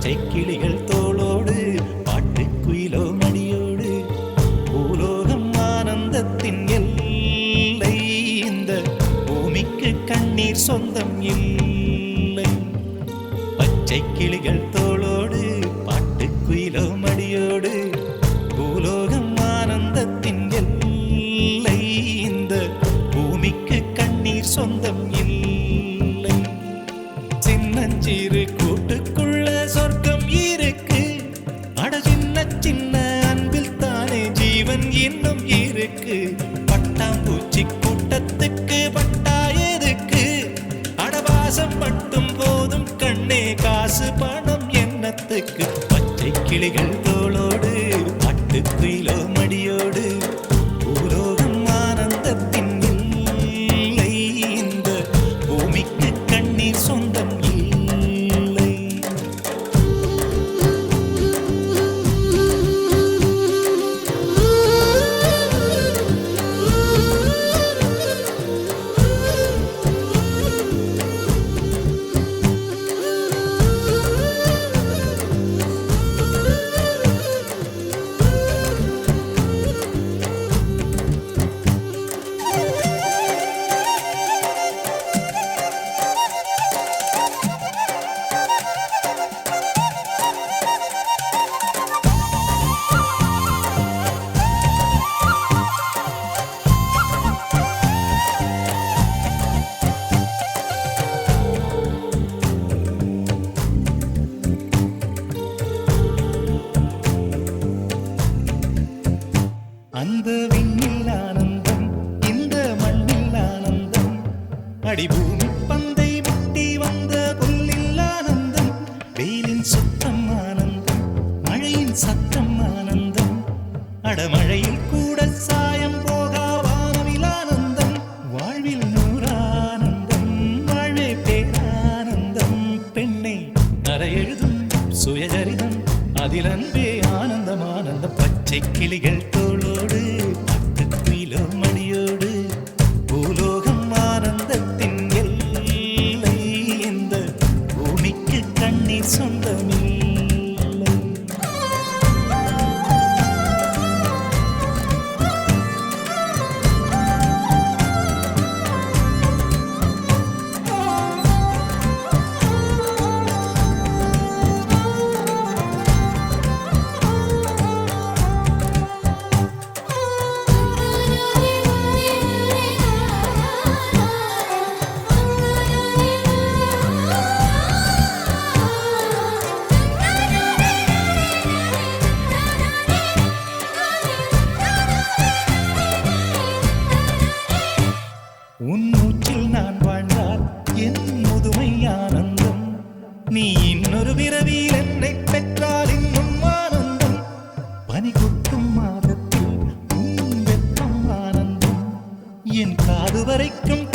பச்சை கிளிகள் தோளோடு பாட்டுக்குயிலோ மடியோடு பூலோகம் ஆனந்தத்தின் எல்லை. இந்த பூமிக்கு கண்ணீர் சொந்தம் இல்லை. பச்சை கிளிகள் தோளோடு பாட்டுக்குயிலோ மடியோடு பூலோகம் ஆனந்தத்தின் எல்லை. இந்த பூமிக்கு கண்ணீர் சொந்தம் இல்லை. சின்னஞ்சிறு கூட்டுக்குள்ள சொர்க்கம் இருக்கு. அட சின்ன சின்ன அன்பில் தானே ஜீவன் இன்னும் இருக்கு. பட்டாம்பூச்சி கூட்டத்துக்கு பட்டா எதுக்கு? அடவாசம் மட்டும் போதும் கண்ணே, காசு பணம் என்னத்துக்கு? பச்சை கிளிகள் தோளோடு பாட்டுக்குயிலோ மடியோடு பூலோகம் ஆனந்தத்தின் இல்லை. இந்த பூமிக்கு கண்ணீர் சொந்தம் இல்லை. அந்த விண்ணில் ஆனந்தம், இந்த மண்ணில் ஆனந்தம். அடிபூமி பந்தை முட்டி வந்த புல்லில் ஆனந்தம். வெயிலின் சுத்தம் ஆனந்தம், மழையின் சத்தம் ஆனந்தம். அடமழையில் கூட சாயம் போகா வானவில் ஆனந்தம். வாழ்வில் நூறானந்தம், வாழ்வே பேரானந்தம். பெண்ணை அறை எழுதும் சுயசரிதம், அதில் அன்பே ஆனந்தம் ஆனந்தம். பச்சை கிளிகள் தோளோடு பாட்டுக்குயிலோ மடியோடு பூலோகம் ஆனந்தத்தின் எல்லை. இந்த பூமிக்கு கண்ணீர் சொந்தமில்லை. உன் மூச்சில் நான் வாழ்ந்தால் என் முதுமை ஆனந்தம். நீ இன்னொரு விரவியில் என்னை பெற்றால் இன்னும் ஆனந்தம். பனி கொட்டும் மாதத்தில் உன் வெப்பம் ஆனந்தம். என் காது வரைக்கும்